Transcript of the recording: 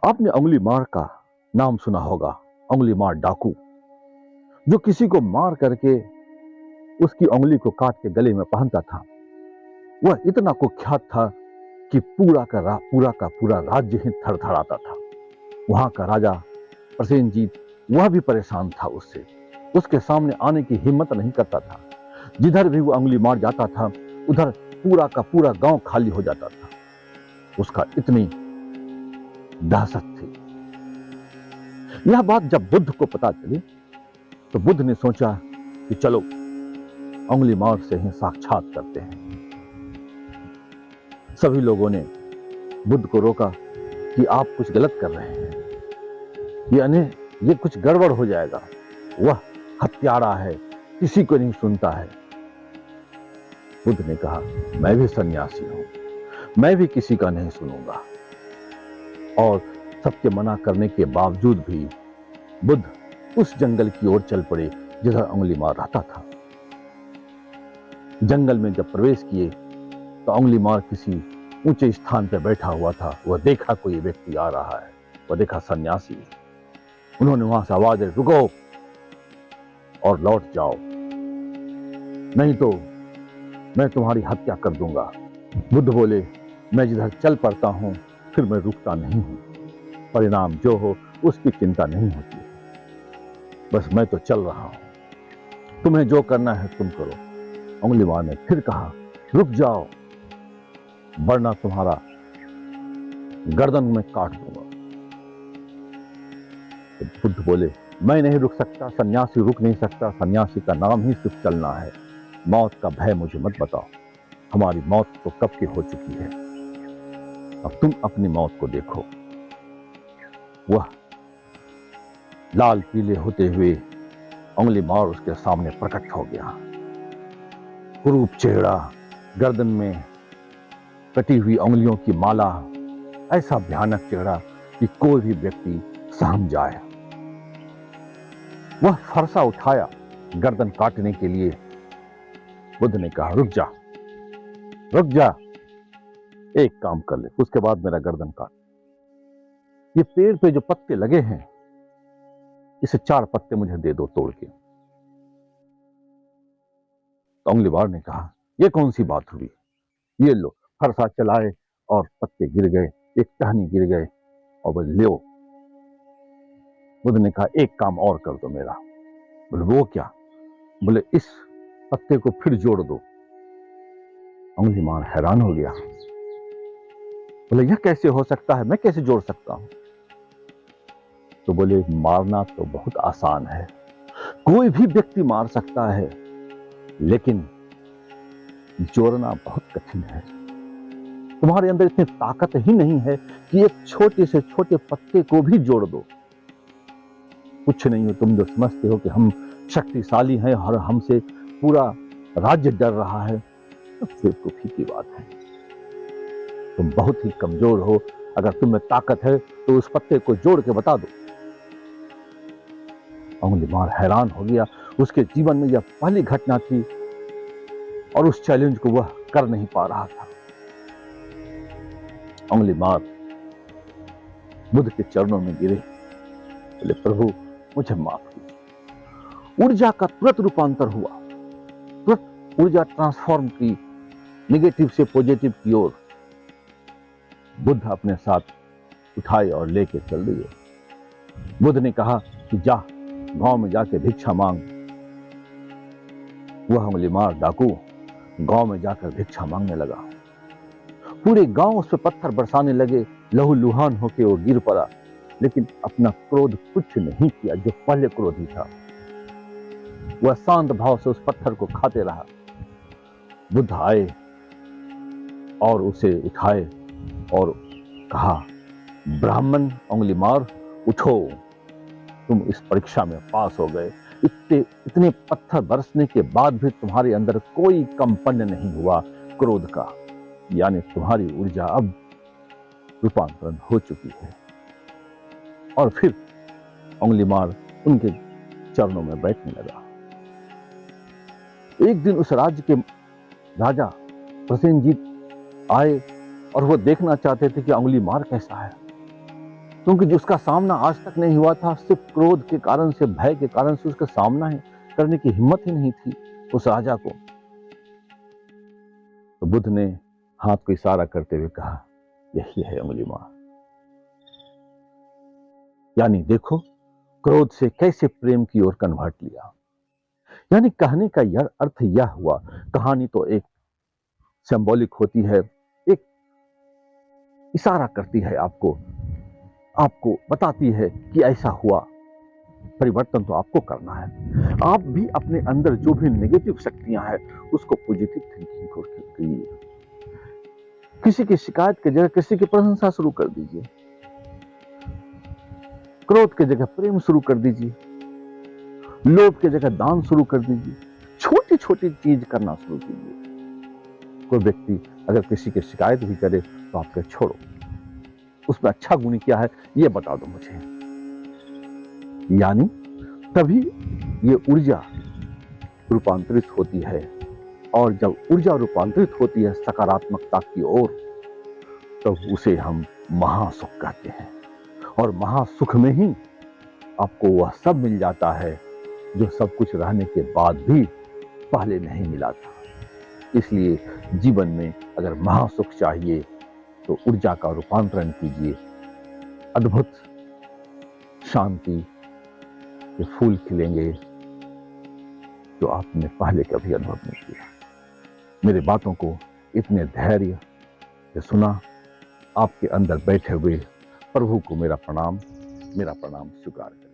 आपने उंगली मार का नाम सुना होगा। उंगली मार डाकू जो किसी को मार करके उसकी उंगली को काट के गले में पहनता था, वह इतना कुख्यात था कि पूरा राज्य ही थरथराता था। वहां का राजा प्रसेनजीत वह भी परेशान था उससे, उसके सामने आने की हिम्मत नहीं करता था। जिधर भी वो उंगली मार जाता था उधर पूरा का पूरा गांव खाली हो जाता था। उसका इतनी दहशत थी। यह बात जब बुद्ध को पता चली तो बुद्ध ने सोचा कि चलो उंगली मार से ही साक्षात करते हैं। सभी लोगों ने बुद्ध को रोका कि आप कुछ गलत कर रहे हैं, ये कुछ गड़बड़ हो जाएगा। वह हत्यारा है, किसी को नहीं सुनता है। बुद्ध ने कहा, मैं भी सन्यासी हूं, मैं भी किसी का नहीं सुनूंगा। और सबके मना करने के बावजूद भी बुद्ध उस जंगल की ओर चल पड़े जिधर उंगली मार रहता था। जंगल में जब प्रवेश किए तो उंगली मार किसी ऊंचे स्थान पर बैठा हुआ था। वह देखा कोई व्यक्ति आ रहा है, वह देखा सन्यासी। उन्होंने वहां से आवाज दी, रुको और लौट जाओ, नहीं तो मैं तुम्हारी हत्या कर दूंगा। बुद्ध बोले, मैं जिधर चल पड़ता हूं फिर मैं रुकता नहीं हूं, परिणाम जो हो उसकी चिंता नहीं होती, बस मैं तो चल रहा हूं, तुम्हें जो करना है तुम करो। उंगली मार ने फिर कहा, रुक जाओ वरना तुम्हारा गर्दन में काट दूंगा। तो बुद्ध बोले, मैं नहीं रुक सकता, सन्यासी रुक नहीं सकता, सन्यासी का नाम ही सिर्फ चलना है। मौत का भय मुझे मत बताओ, हमारी मौत तो कब की हो चुकी है, अब तुम अपनी मौत को देखो। वह लाल पीले होते हुए उंगली मार उसके सामने प्रकट हो गया। कुरूप चेहरा, गर्दन में कटी हुई उंगलियों की माला, ऐसा भयानक चेहरा कि कोई भी व्यक्ति सहम जाए। वह फरसा उठाया गर्दन काटने के लिए। बुद्ध ने कहा, रुक जा, रुक जा, एक काम कर ले, उसके बाद मेरा गर्दन काट। ये पेड़ पे जो पत्ते लगे हैं इसे 4 पत्ते मुझे दे दो तोड़ के। तो उंगली मार ने कहा, ये कौन सी बात हुई, ये लो। फरसा चलाए और पत्ते गिर गए, एक टहनी गिर गए और बोले, लो। बुद्ध ने कहा, एक काम और कर दो मेरा। बोले, वो क्या? बोले, इस पत्ते को फिर जोड़ दो। उंगली मार हैरान हो गया, बोले, यह कैसे हो सकता है, मैं कैसे जोड़ सकता हूं? तो बोले, मारना तो बहुत आसान है, कोई भी व्यक्ति मार सकता है, लेकिन जोड़ना बहुत कठिन है। तुम्हारे अंदर इतनी ताकत ही नहीं है कि एक छोटे से छोटे पत्ते को भी जोड़ दो। कुछ नहीं हो, तुम जो समझते हो कि हम शक्तिशाली हैं और हमसे पूरा राज्य डर रहा है, तो बेवकूफी की बात है। तुम बहुत ही कमजोर हो, अगर तुम में ताकत है तो उस पत्ते को जोड़ के बता दो। उंगली मार हैरान हो गया, उसके जीवन में यह पहली घटना थी और उस चैलेंज को वह कर नहीं पा रहा था। उंगली मार बुद्ध के चरणों में गिरे, बोले, प्रभु मुझे माफ कीजिए। ऊर्जा का तुरंत रूपांतर हुआ, तुरंत ऊर्जा ट्रांसफॉर्म की, नेगेटिव से पॉजिटिव की ओर। बुद्ध अपने साथ उठाए और लेके चल दिए। बुद्ध ने कहा कि जा गांव में जाके भिक्षा मांग। वह उंगली मार डाकू गांव में जाकर भिक्षा मांगने लगा। पूरे गांव उस पर पत्थर बरसाने लगे, लहू लुहान होके वो गिर पड़ा, लेकिन अपना क्रोध कुछ नहीं किया जो पहले क्रोधी था। वह शांत भाव से उस पत्थर को खाते रहा। बुद्ध आए और उसे उठाए और कहा, ब्राह्मण उंगली मार, उठो, तुम इस परीक्षा में पास हो गए। इतने पत्थर बरसने के बाद भी तुम्हारे अंदर कोई कंपन नहीं हुआ क्रोध का, यानी तुम्हारी ऊर्जा अब रूपांतरण हो चुकी है। और फिर उंगली मार उनके चरणों में बैठने लगा। एक दिन उस राज्य के राजा प्रसेनजीत आए और वो देखना चाहते थे कि उंगली मार कैसा है। क्योंकि जिसका सामना आज तक नहीं हुआ था, सिर्फ क्रोध के कारण से, भय के कारण से उसका सामना करने की हिम्मत ही नहीं थी उस राजा को। तो बुद्ध ने हाथ को इशारा करते हुए कहा, यही है अंगुलीमाल। यानी देखो क्रोध से कैसे प्रेम की ओर कन्वर्ट लिया। यानी कहने का यह अर्थ यह हुआ, कहानी तो एक सिंबॉलिक होती है, एक इशारा करती है, आपको बताती है कि ऐसा हुआ। परिवर्तन तो आपको करना है। आप भी अपने अंदर जो भी नेगेटिव शक्तियां हैं उसको पॉजिटिव थिंकिंग को करिए। किसी की शिकायत की जगह किसी की प्रशंसा शुरू कर दीजिए। क्रोध की जगह प्रेम शुरू कर दीजिए। लोभ की जगह दान शुरू कर दीजिए। छोटी छोटी चीज करना शुरू कीजिए। कोई व्यक्ति अगर किसी की शिकायत भी करे तो आप कहे छोड़ो, उसमें अच्छा गुण क्या है ये बता दो मुझे। यानी तभी ये ऊर्जा रूपांतरित होती है, और जब ऊर्जा रूपांतरित होती है सकारात्मकता की ओर, तो उसे हम महासुख कहते हैं। और महासुख में ही आपको वह सब मिल जाता है जो सब कुछ रहने के बाद भी पहले नहीं मिला था। इसलिए जीवन में अगर महासुख चाहिए तो ऊर्जा का रूपांतरण कीजिए। अद्भुत शांति के फूल खिलेंगे जो आपने पहले कभी अनुभव नहीं किया। मेरी बातों को इतने धैर्य से सुना, आपके अंदर बैठे हुए प्रभु को मेरा प्रणाम स्वीकार करें।